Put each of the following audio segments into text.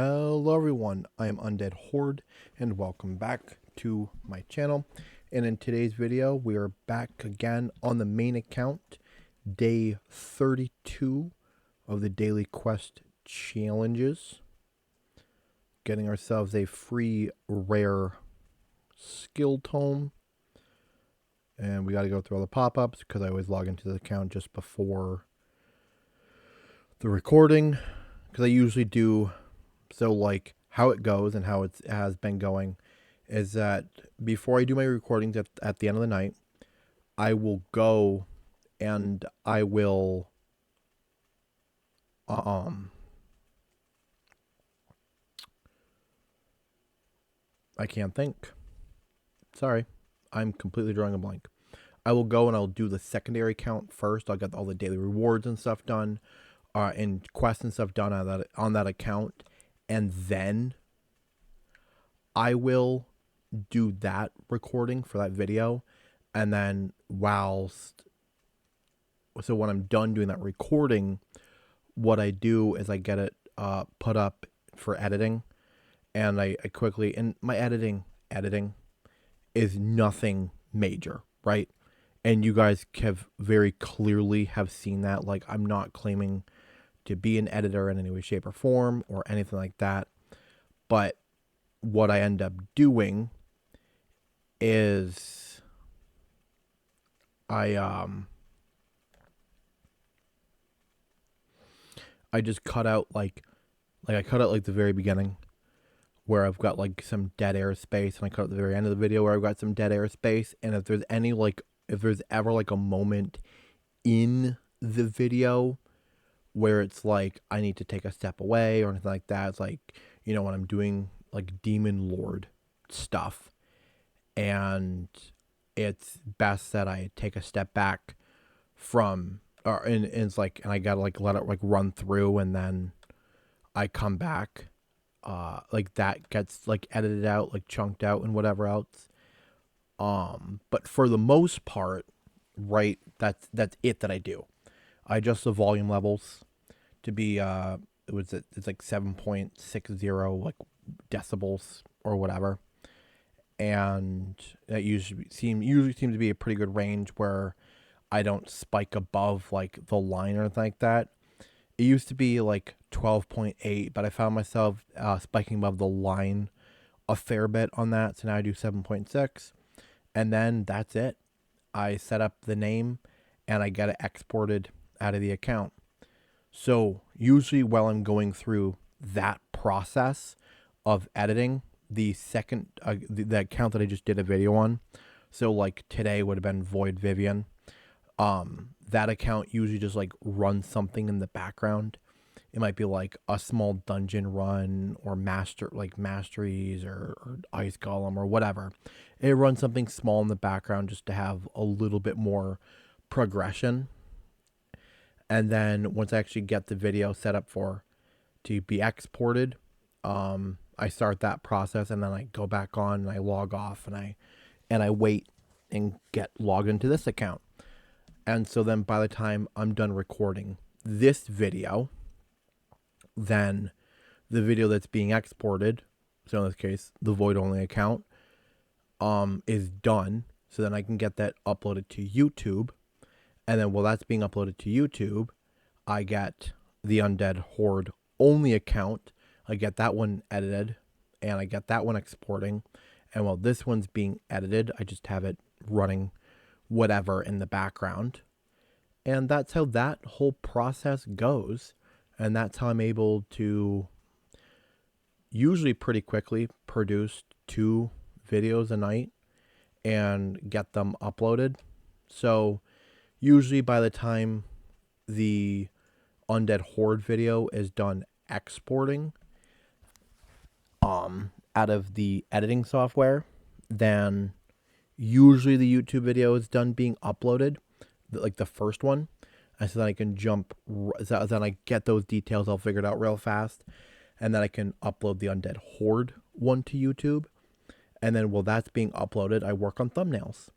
Hello everyone, I am Undead Horde and welcome back to my channel. And in today's video, we are back again on the main account, day 32 of the daily quest challenges. Getting ourselves a free rare skill tome. And we got to go through all the pop-ups because I always log into the account just before the recording. Because I usually do. So like how it goes and how it has been going is that before I do my recordings at the end of the night, I will go and I will I can't think. Sorry. I'm completely drawing a blank. I will go and I'll do the secondary count first. I'll get all the daily rewards and stuff done, and quests and stuff done on that account. And then I will do that recording for that video. And then so when I'm done doing that recording, what I do is I get it put up for editing. And I quickly, and my editing is nothing major, right? And you guys have very clearly have seen that. Like, I'm not claiming to be an editor in any way, shape, or form or anything like that. But what I end up doing is I just cut out like I cut out like the very beginning where I've got like some dead air space, and I cut out the very end of the video where I've got some dead air space. And if there's any if there's ever like a moment in the video where it's like I need to take a step away or anything like that, it's like, you know, when I'm doing like Demon Lord stuff, and it's best that I take a step back from, and it's like, and I gotta like let it like run through, and then I come back, like that gets like edited out, like chunked out and whatever else. But for the most part, right, that's it that I do. I adjust the volume levels to be it's like 7.60 like decibels or whatever, and that usually seems to be a pretty good range where I don't spike above like the line or anything like that. It used to be like 12.8, but I found myself spiking above the line a fair bit on that, so now I do 7.6, and then that's it. I set up the name and I get it exported out of the account. So usually while I'm going through that process of editing, the second the account that I just did a video on, so like today would have been Void Vivian, that account usually just like runs something in the background. It might be like a small dungeon run or masteries or ice golem or whatever. It runs something small in the background just to have a little bit more progression. And then once I actually get the video set up to be exported, I start that process, and then I go back on and I log off, and I wait and get logged into this account. And so then by the time I'm done recording this video, then the video that's being exported, so in this case, the void only account, is done. So then I can get that uploaded to YouTube. And then while that's being uploaded to YouTube, I get the Undead Horde only account. I get that one edited, and I get that one exporting. And while this one's being edited, I just have it running whatever in the background. And that's how that whole process goes. And that's how I'm able to usually pretty quickly produce 2 videos a night and get them uploaded. So usually by the time the Undead Horde video is done exporting out of the editing software, then usually the YouTube video is done being uploaded, like the first one. And so then I can then I get those details all figured out real fast, and then I can upload the Undead Horde one to YouTube. And then while that's being uploaded, I work on thumbnails.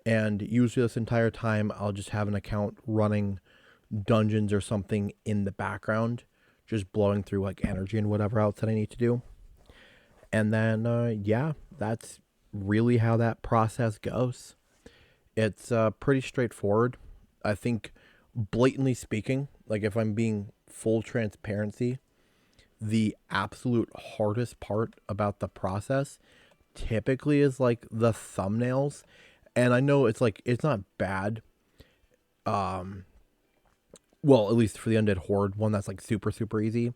And usually this entire time, I'll just have an account running dungeons or something in the background just blowing through like energy and whatever else that I need to do. And then, yeah, that's really how that process goes. It's pretty straightforward. I think, blatantly speaking, like if I'm being full transparency, the absolute hardest part about the process typically is like the thumbnails. And I know it's like, it's not bad. Well, at least for the Undead Horde one, that's like super, super easy.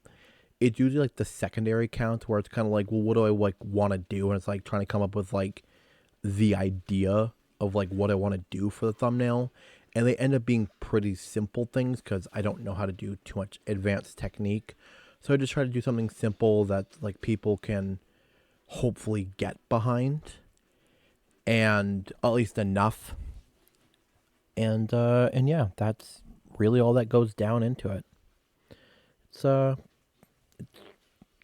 It's usually like the secondary counts where it's kind of like, well, what do I like want to do? And it's like trying to come up with like the idea of like what I want to do for the thumbnail. And they end up being pretty simple things because I don't know how to do too much advanced technique. So I just try to do something simple that like people can hopefully get behind, and at least enough. And yeah, that's really all that goes down into it. It's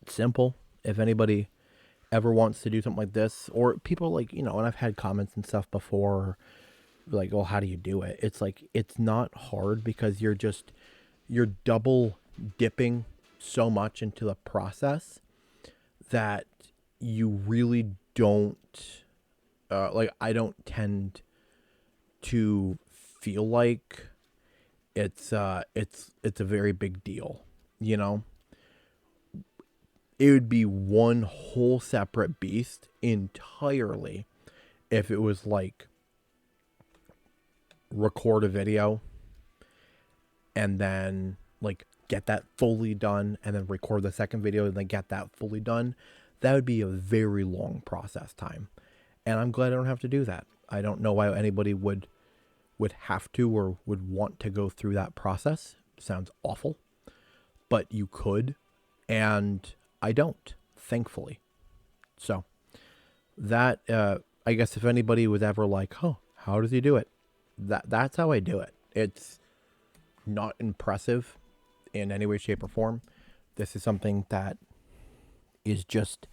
simple. If anybody ever wants to do something like this, or people like, and I've had comments and stuff before like, well, how do you do it? It's like, it's not hard because you're double dipping so much into the process that you really don't like, I don't tend to feel like it's a very big deal, you know. It would be one whole separate beast entirely if it was like record a video and then like get that fully done and then record the second video and then get that fully done. That would be a very long process time. And I'm glad I don't have to do that. I don't know why anybody would have to or would want to go through that process. Sounds awful, but you could, and I don't, thankfully. So that I guess if anybody was ever like, "Oh, how does he do it?" That's how I do it. It's not impressive in any way, shape, or form. This is something that is just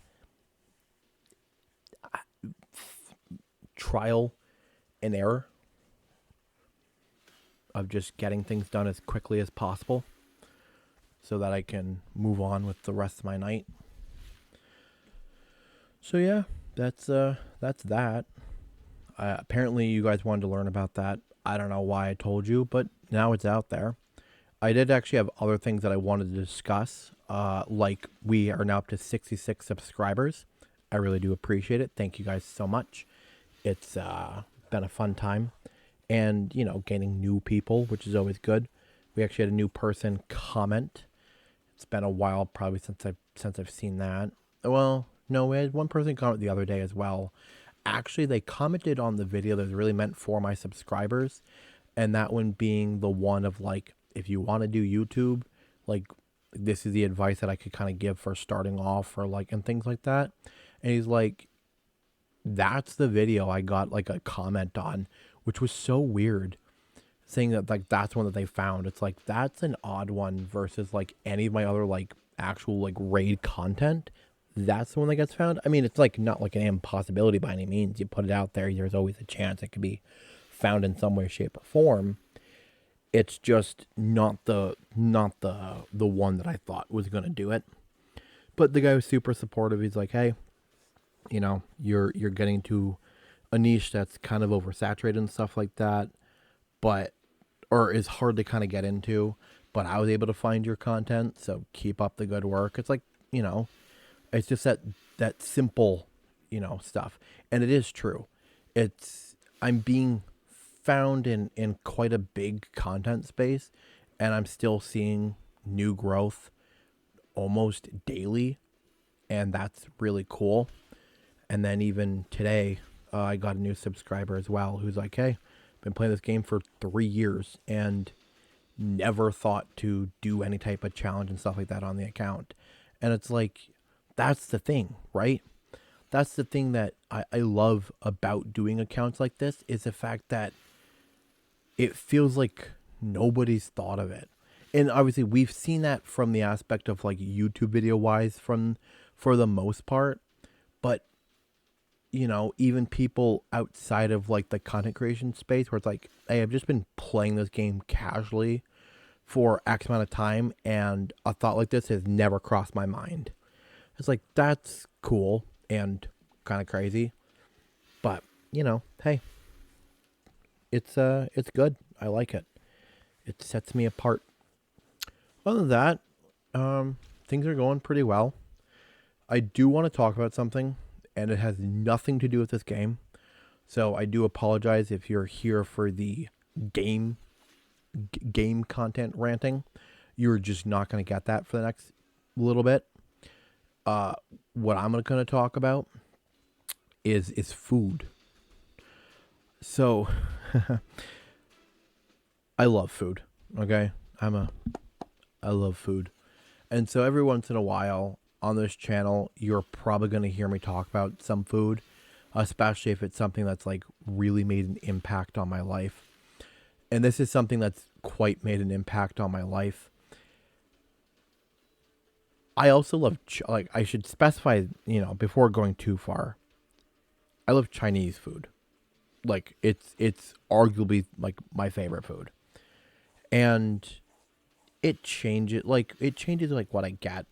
trial and error of just getting things done as quickly as possible so that I can move on with the rest of my night. So yeah, that's that. Apparently you guys wanted to learn about that. I don't know why I told you, but now it's out there. I did actually have other things that I wanted to discuss. Like we are now up to 66 subscribers. I really do appreciate it. Thank you guys so much. It's been a fun time. And, gaining new people, which is always good. We actually had a new person comment. It's been a while probably since I've seen that. Well, no, we had one person comment the other day as well. Actually, they commented on the video that was really meant for my subscribers. And that one being the one of like, if you want to do YouTube, like this is the advice that I could kind of give for starting off or like, and things like that. And he's like, that's the video I got like a comment on, which was so weird, saying that like that's one that they found. It's like, that's an odd one versus like any of my other like actual like raid content. That's the one that gets found. I mean, it's like not like an impossibility by any means. You put it out there, there's always a chance it could be found in some way, shape, or form. It's just not the one that I thought was gonna do it. But the guy was super supportive. He's like, hey, you're getting to a niche that's kind of oversaturated and stuff like that, or is hard to kind of get into, but I was able to find your content, so keep up the good work. It's like, it's just that simple, stuff. And it is true. I'm being found in quite a big content space, and I'm still seeing new growth almost daily, and that's really cool. And then even today, I got a new subscriber as well who's like, hey, been playing this game for 3 years and never thought to do any type of challenge and stuff like that on the account. And it's like, that's the thing, right? That's the thing that I love about doing accounts like this, is the fact that it feels like nobody's thought of it. And obviously we've seen that from the aspect of like YouTube video wise for the most part, but even people outside of like the content creation space where it's like, hey, I've just been playing this game casually for X amount of time, and a thought like this has never crossed my mind. It's like, that's cool and kind of crazy, but hey, it's good. I like it. It sets me apart. Other than that, things are going pretty well. I do want to talk about something, and it has nothing to do with this game. So I do apologize if you're here for the game content ranting. You're just not going to get that for the next little bit. What I'm going to talk about is food. So I love food. Okay, I love food, and so every once in a while on this channel, you're probably going to hear me talk about some food, especially if it's something that's like really made an impact on my life. And this is something that's quite made an impact on my life. I also love, like, I should specify, before going too far, I love Chinese food. Like, it's arguably, like, my favorite food. And it changes, like, what I get.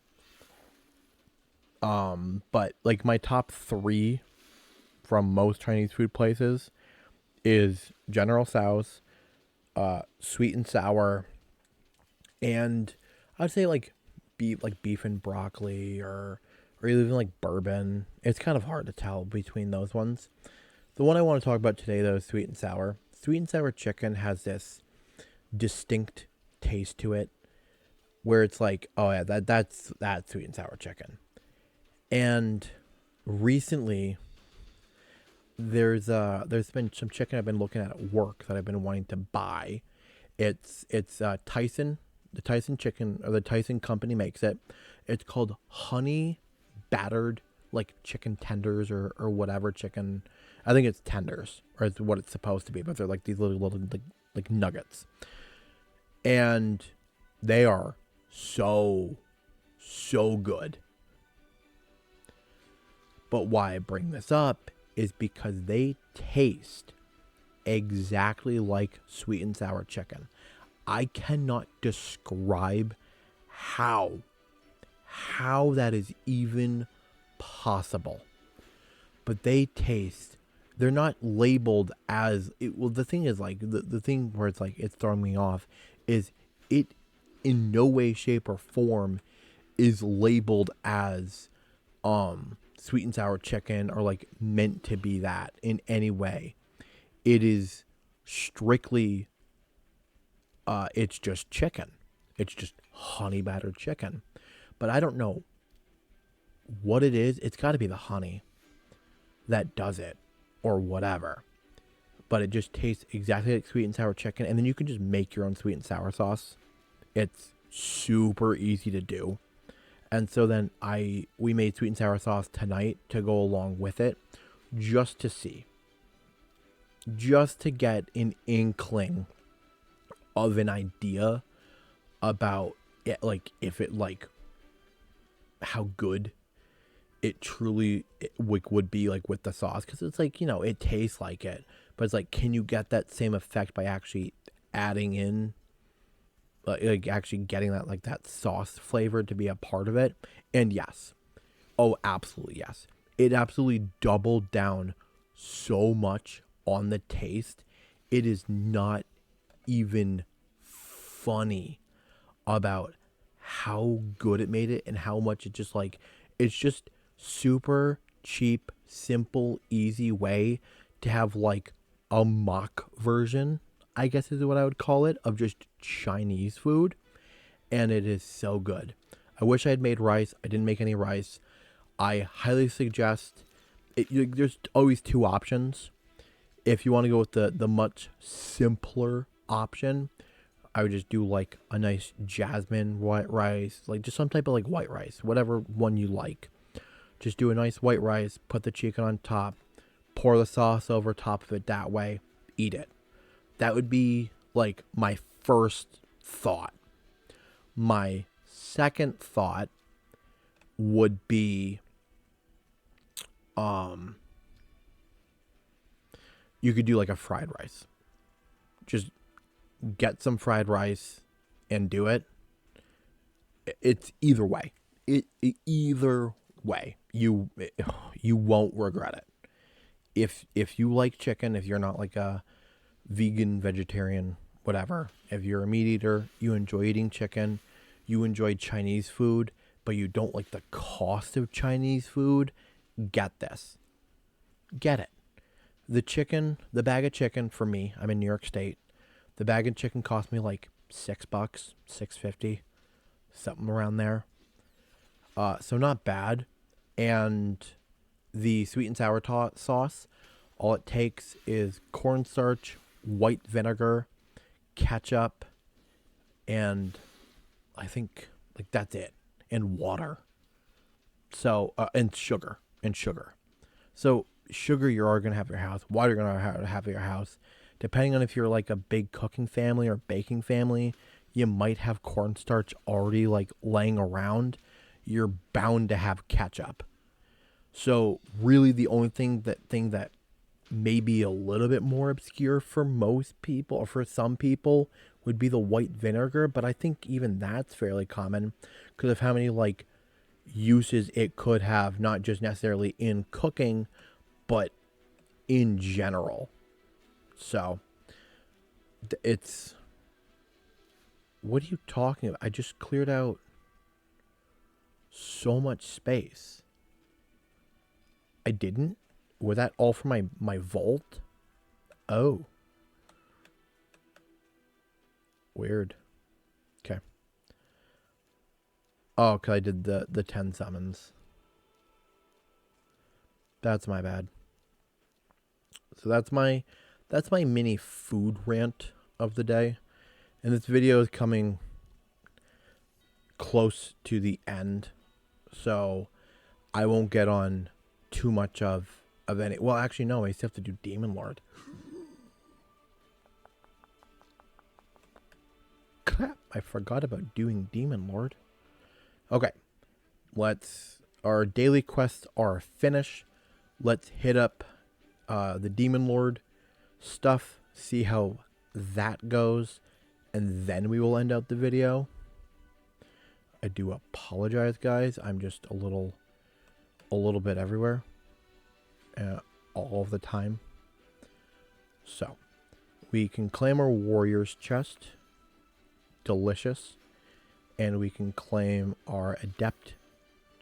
But, like, my top 3 from most Chinese food places is General Tso's, sweet and sour, and I'd say like beef and broccoli, or even like bourbon. It's kind of hard to tell between those ones. The one I want to talk about today, though, is sweet and sour. Sweet and sour chicken has this distinct taste to it, where it's like, oh yeah, that's sweet and sour chicken. And recently, there's been some chicken I've been looking at work that I've been wanting to buy. It's Tyson, the Tyson chicken, or the Tyson company makes it. It's called honey battered, like, chicken tenders, or whatever chicken. I think it's tenders, or it's what it's supposed to be, but they're like these little like nuggets, and they are so good. But why I bring this up is because they taste exactly like sweet and sour chicken. I cannot describe how that is even possible. But they taste, they're not labeled as it. Well, the thing is, like, the thing where it's like it's throwing me off is it in no way, shape, or form is labeled as sweet and sour chicken, or like meant to be that in any way. It is strictly it's just chicken. It's just honey battered chicken. But I don't know what it is. It's got to be the honey that does it, or whatever. But it just tastes exactly like sweet and sour chicken, and then you can just make your own sweet and sour sauce. It's super easy to do. And so then we made sweet and sour sauce tonight to go along with it, just to see. Just to get an inkling of an idea about it, like, if it, like, how good it truly would be, like, with the sauce. Because it's like, it tastes like it, but it's like, can you get that same effect by actually adding in, like actually getting that, like, that sauce flavor to be a part of it? And yes, oh, absolutely yes, it absolutely doubled down so much on the taste. It is not even funny about how good it made it, and how much it just, like, it's just super cheap, simple, easy way to have, like, a mock version, I guess is what I would call it, of just Chinese food. And it is so good. I wish I had made rice. I didn't make any rice. I highly suggest it. There's always 2 options. If you want to go with the much simpler option, I would just do, like, a nice jasmine white rice, like just some type of, like, white rice, whatever one you like. Just do a nice white rice, put the chicken on top, pour the sauce over top of it that way, eat it. That would be, like, my first thought. My second thought would be, you could do, like, a fried rice. Just get some fried rice and do it, it's either way. Either way, you won't regret it. If you like chicken, if you're not like a vegan, vegetarian, whatever, if you're a meat eater, you enjoy eating chicken, you enjoy Chinese food, but you don't like the cost of Chinese food, get this. Get it. The bag of chicken for me, I'm in New York State. The bag of chicken cost me like $6, $6.50, something around there. So not bad. And the sweet and sour sauce, all it takes is cornstarch, white vinegar, ketchup, and I think like that's it, and water. So and sugar. So sugar you are gonna have at your house. Water you're gonna have at your house. Depending on if you're like a big cooking family or baking family, you might have cornstarch already like laying around. You're bound to have ketchup. So really the only thing that may be a little bit more obscure for most people or for some people would be the white vinegar, but I think even that's fairly common because of how many like uses it could have, not just necessarily in cooking, but in general. So it's, what are you talking about? I just cleared out so much space. I didn't? Was that all for my vault? Oh. Weird. Okay. Oh, because I did the 10 summons. That's my bad. So that's my mini food rant of the day. And this video is coming close to the end. So I won't get on too much of any. Well, actually, no. I still have to do Demon Lord. Crap! I forgot about doing Demon Lord. Okay, our daily quests are finished. Let's hit up the Demon Lord stuff. See how that goes, and then we will end out the video. I do apologize, guys. I'm just a little bit everywhere. All of the time. So, we can claim our warrior's chest. Delicious. And we can claim our adept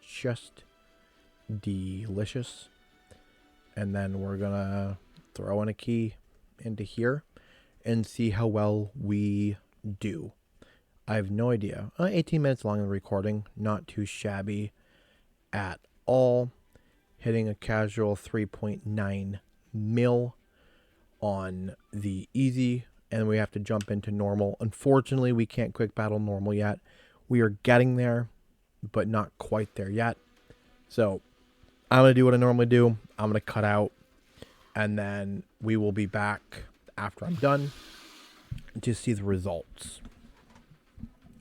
chest. Delicious. And then we're gonna throw in a key into here and see how well we do. I have no idea. 18 minutes long in the recording. Not too shabby at all. Hitting a casual 3.9 mil on the easy, and we have to jump into normal. Unfortunately, we can't quick battle normal yet. We are getting there, but not quite there yet. So I'm going to do what I normally do. I'm going to cut out, and then we will be back after I'm done to see the results.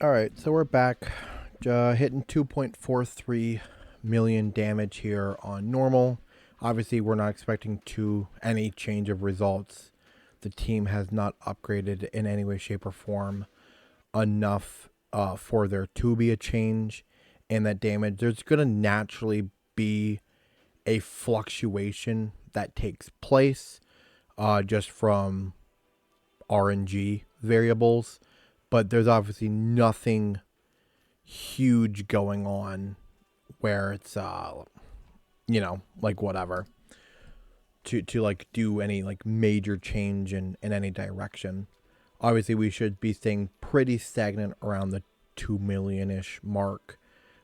All right, so we're back, hitting 2.43 million damage here on normal. Obviously, we're not expecting any change of results. The team has not upgraded in any way, shape, or form enough for there to be a change in that damage. There's going to naturally be a fluctuation that takes place just from RNG variables, but there's obviously nothing huge going on where it's like whatever to like do any like major change in any direction. Obviously we should be staying pretty stagnant around the 2 million-ish mark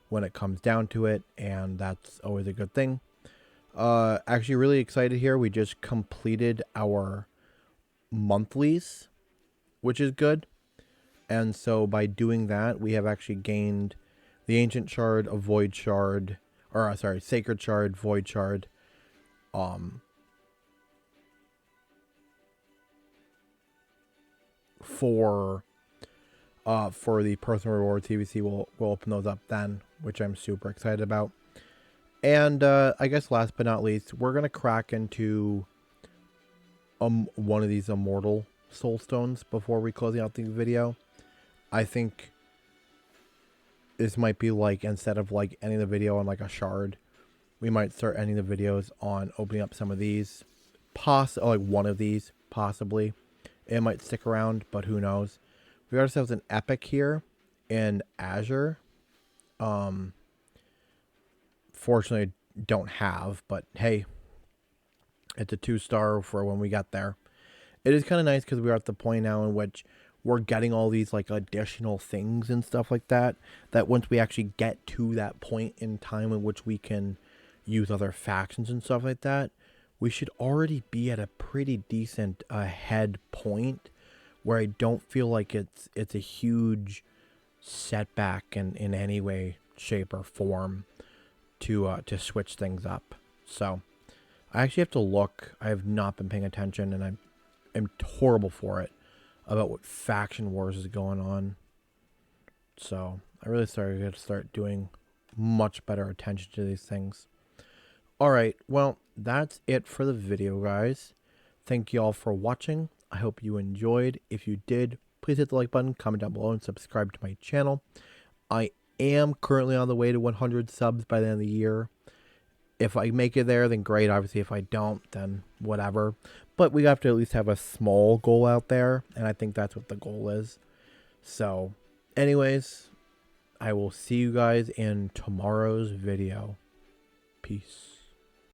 when it comes down to it, and that's always a good thing. Actually really excited here. We just completed our monthlies, which is good. And so by doing that, we have actually gained the Ancient Shard, a Void Shard, or sorry, Sacred Shard, Void Shard, for the personal rewards. TBC will open those up then, which I'm super excited about. And I guess last but not least, we're gonna crack into one of these immortal soul stones before we close out the video. I think this might be like, instead of like ending the video on like a shard, we might start ending the videos on opening up some of these, like one of these possibly. It might stick around, but who knows. We got ourselves an epic here in Azure. Fortunately don't have, but hey, it's a 2-star for when we got there. It is kind of nice because we're at the point now in which we're getting all these like additional things and stuff like that, that once we actually get to that point in time in which we can use other factions and stuff like that, we should already be at a pretty decent head point where I don't feel like it's a huge setback in any way, shape, or form to switch things up. So I actually have to look. I have not been paying attention, and I'm horrible for it about what faction wars is going on. So I really started to start doing much better attention to these things. Alright, well, that's it for the video, guys. Thank you all for watching. I hope you enjoyed. If you did, please hit the like button, comment down below, and subscribe to my channel. I am currently on the way to 100 subs by the end of the year. If I make it there, then great. Obviously, if I don't, then whatever. But we have to at least have a small goal out there, and I think that's what the goal is. So, anyways, I will see you guys in tomorrow's video. Peace.